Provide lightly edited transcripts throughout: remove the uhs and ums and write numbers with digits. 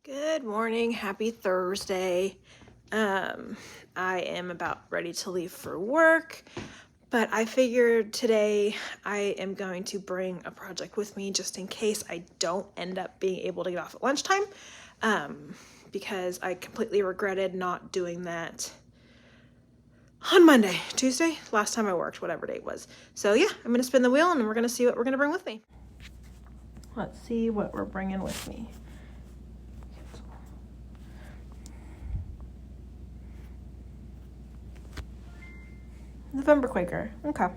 Good morning, happy Thursday. I am about ready to leave for work, but I figured today I am going to bring a project with me just in case I don't end up being able to get off at lunchtime, because I completely regretted not doing that on Monday, Tuesday, last time I worked, whatever day it was. So yeah, I'm gonna spin the wheel and we're gonna see what we're gonna bring with me. Let's see what we're bringing with me. November Quaker. Okay.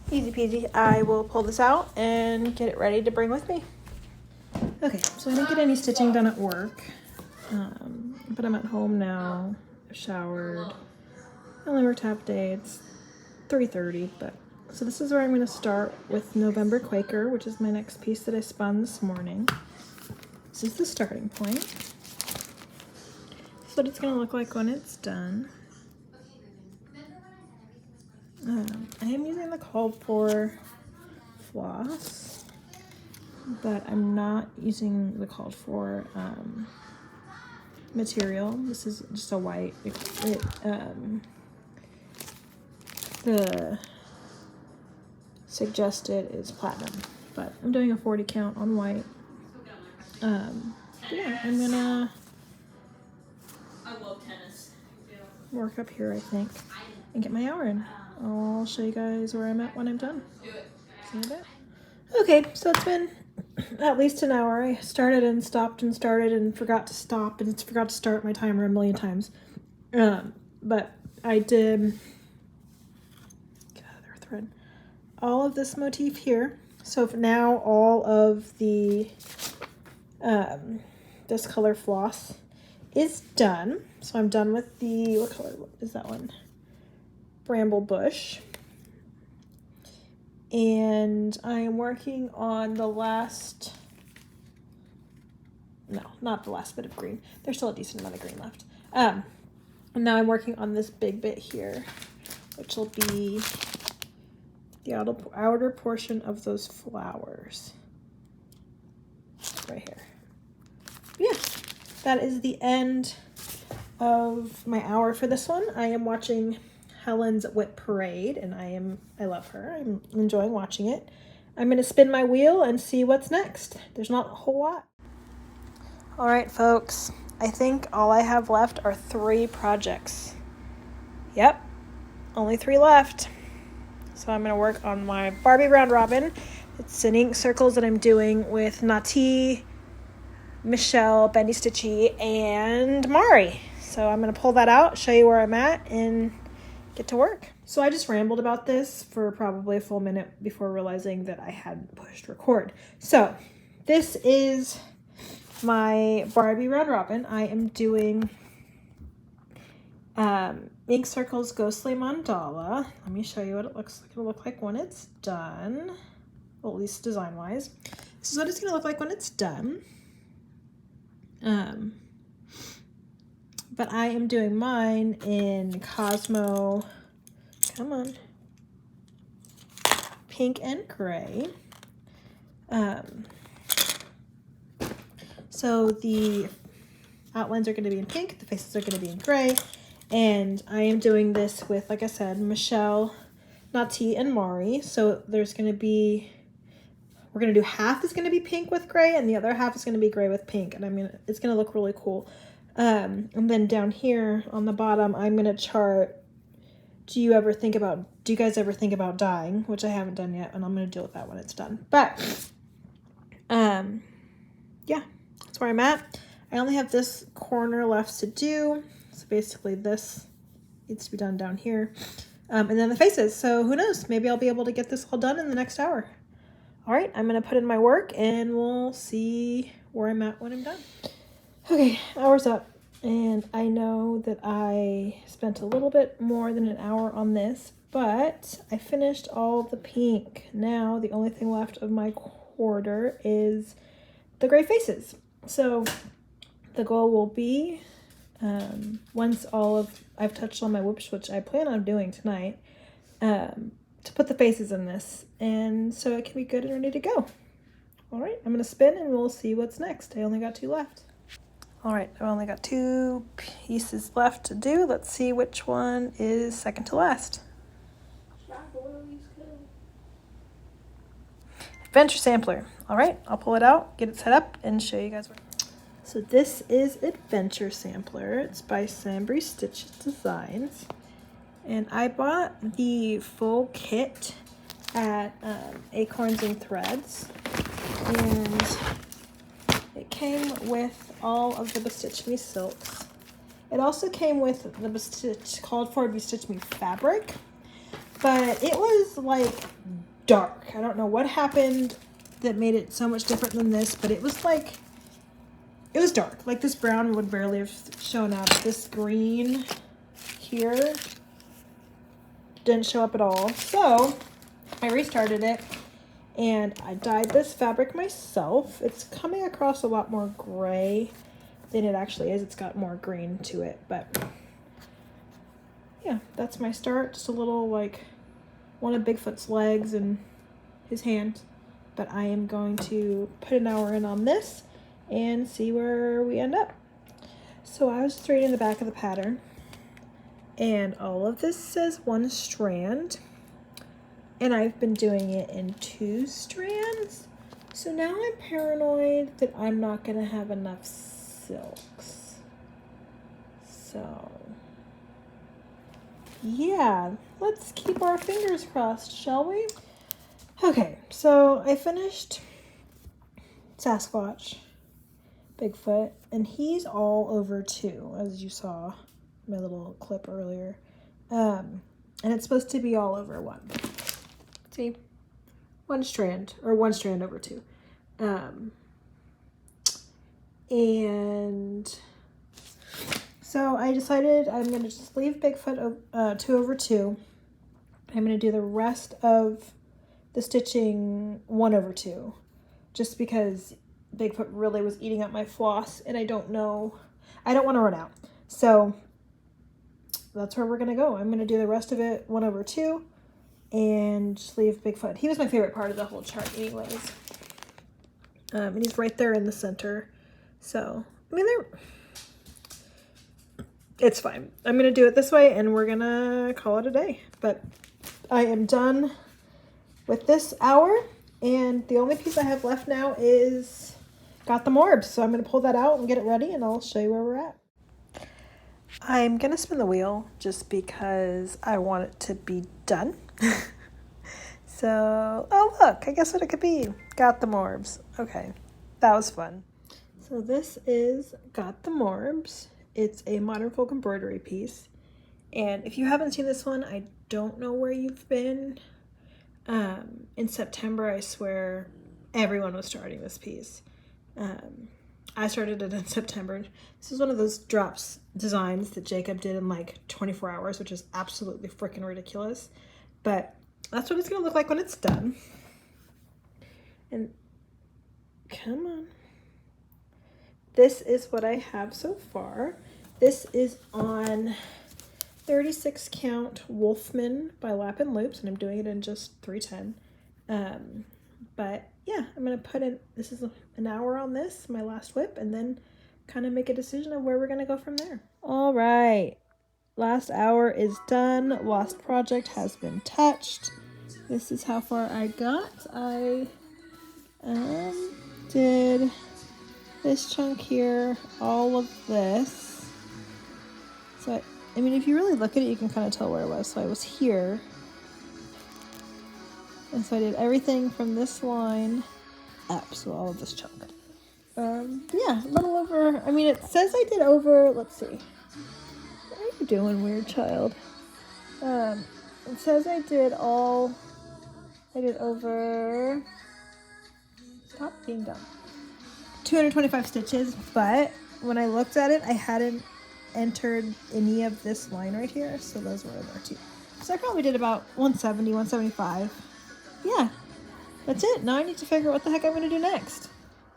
Easy peasy. I will pull this out and get it ready to bring with me. Okay, so I didn't get any stitching done at work, but I'm at home now. I've showered. I only worked half day. It's 3:30, but so this is where I'm going to start with November Quaker, which is my next piece that I spun this morning. This is the starting point. This is what it's going to look like when it's done. I am using the called for floss, but I'm not using the called for material. This is just a white. The suggested is platinum, but I'm doing a 40 count on white. Yeah, I'm gonna work up here, I think, and get my hour in. I'll show you guys where I'm at when I'm done. See you in a bit. Okay, so it's been at least an hour. I started and stopped and started and forgot to stop and forgot to start my timer a million times. But I did get out of there, thread. All of this motif here. So for now, all of the this color floss is done. So I'm done with the, what color is that one? Bramble Bush. And I am working on the last, no, not the last bit of green. There's still a decent amount of green left. And now I'm working on this big bit here, which will be the outer portion of those flowers. Right here. Yeah, that is the end of my hour for this one. I am watching Helen's Whip Parade, and I love her. I'm enjoying watching it. I'm going to spin my wheel and see what's next. There's not a whole lot. All right, folks. I think all I have left are 3 projects. Yep, only 3 left. So I'm going to work on my Barbie Round Robin. It's an ink circles that I'm doing with Nati, Michelle, Bendy Stitchy, and Mari. So I'm going to pull that out, show you where I'm at, and get to work. So I just rambled about this for probably a full minute before realizing that I hadn't pushed record. So this is my Barbie Round Robin. I am doing Ink Circles Ghostly Mandala. Let me show you what it looks like. It'll look like when it's done. Well, at least design wise. This is what it's gonna look like when it's done. But I am doing mine in Cosmo, come on, pink and gray. So the outlines are going to be in pink, the faces are going to be in gray, and I am doing this with, like I said, Michelle, Nati, and Mari. So there's going to be, we're going to do half is going to be pink with gray, and the other half is going to be gray with pink, and it's going to look really cool. And then down here on the bottom, I'm going to chart, do you guys ever think about dying? Which I haven't done yet, and I'm going to deal with that when it's done. But, yeah, that's where I'm at. I only have this corner left to do. So basically this needs to be done down here. And then the faces. So who knows? Maybe I'll be able to get this all done in the next hour. All right, I'm going to put in my work, and we'll see where I'm at when I'm done. Okay, hour's up, and I know that I spent a little bit more than an hour on this, but I finished all the pink. Now the only thing left of my quarter is the gray faces. So the goal will be, once I've touched all my whoops, which I plan on doing tonight, to put the faces in this, and so it can be good and ready to go. All right, I'm going to spin and we'll see what's next. I only got 2 left. All right, I've only got 2 pieces left to do. Let's see which one is second to last. Adventure Sampler. All right, I'll pull it out, get it set up, and show you guys. So this is Adventure Sampler. It's by Sambry Stitch Designs. And I bought the full kit at Acorns and Threads. And it came with all of the Bestitch Me silks. It also came with the called for Bestitch Me fabric, but it was like dark. I don't know what happened that made it so much different than this, but it was like, it was dark. Like this brown would barely have shown up. This green here didn't show up at all. So I restarted it. And I dyed this fabric myself. It's coming across a lot more gray than it actually is. It's got more green to it, but yeah, that's my start. Just a little like one of Bigfoot's legs and his hand. But I am going to put an hour in on this and see where we end up. So I was just reading the back of the pattern, and all of this says 1 strand. And I've been doing it in 2 strands. So now I'm paranoid that I'm not going to have enough silks. So, yeah, let's keep our fingers crossed, shall we? Okay, so I finished Sasquatch, Bigfoot, and he's all over 2, as you saw in my little clip earlier. And it's supposed to be all over 1. See, 1 strand, or 1 strand over 2. And so I decided I'm going to just leave Bigfoot 2 over 2. I'm going to do the rest of the stitching 1 over 2, just because Bigfoot really was eating up my floss, and I don't want to run out. So that's where we're going to go. I'm going to do the rest of it 1 over 2. And just leave Bigfoot. He was my favorite part of the whole chart anyways. And he's right there in the center. So, I mean, it's fine. I'm going to do it this way, and we're going to call it a day. But I am done with this hour, and the only piece I have left now is Got the Morbs. So I'm going to pull that out and get it ready, and I'll show you where we're at. I'm going to spin the wheel just because I want it to be done. So, oh look, I guess what it could be. Got the Morbs. Okay, that was fun. So this is Got the Morbs. It's a modern folk embroidery piece. And if you haven't seen this one, I don't know where you've been. In September, I swear, everyone was starting this piece. I started it in September. This is one of those drops designs that Jacob did in like 24 hours, which is absolutely freaking ridiculous. But that's what it's going to look like when it's done. And come on. This is what I have so far. This is on 36 count Wolfman by Lap and Loops, and I'm doing it in just 310. But yeah, I'm going to put in, this is an hour on this, my last whip, and then kind of make a decision of where we're going to go from there. All right. Last hour is done. Lost project has been touched. This is how far I got. I did this chunk here, all of this. So, I mean, if you really look at it, you can kind of tell where I was. So I was here. And so I did everything from this line up, so all of this chunk. Yeah, a little over, I mean, it says I did over, let's see. What are you doing, weird child? It says I did over, stop being dumb, 225 stitches, but when I looked at it, I hadn't entered any of this line right here, so those were in there too. So I probably did about 170, 175. Yeah, that's it. Now I need to figure out what the heck I'm going to do next.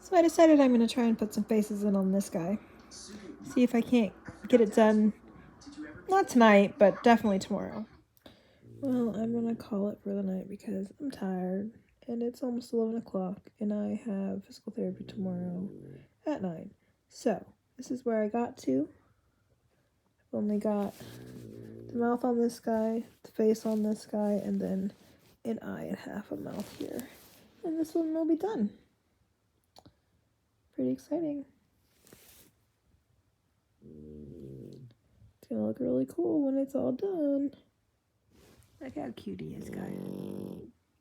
So I decided I'm going to try and put some faces in on this guy. See if I can't get it done, not tonight, but definitely tomorrow. Well, I'm going to call it for the night because I'm tired, and it's almost 11 o'clock, and I have physical therapy tomorrow at 9. So, this is where I got to. I've only got the mouth on this guy, the face on this guy, and then an eye and half a mouth here. And this one will be done. Pretty exciting. It's gonna look really cool when it's all done. Look how cute he is, guys.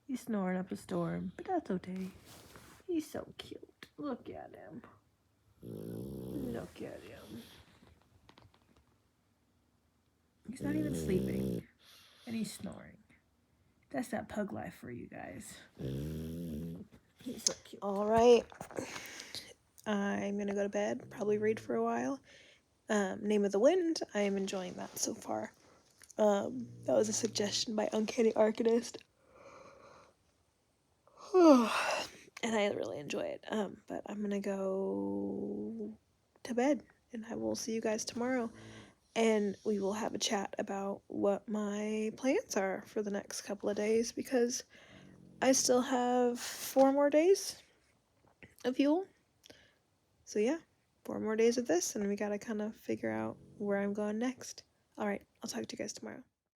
He's snoring up a storm, but that's okay. He's so cute. Look at him. Look at him. He's not even sleeping, and he's snoring. That's that pug life for you guys. He's so cute. All right. I'm gonna go to bed, probably read for a while. Name of the Wind, I am enjoying that so far. That was a suggestion by Uncanny Arcanist. And I really enjoy it. But I'm gonna go to bed, and I will see you guys tomorrow. And we will have a chat about what my plans are for the next couple of days, because I still have 4 more days of Yule. So yeah, 4 more days of this, and we gotta kind of figure out where I'm going next. Alright, I'll talk to you guys tomorrow.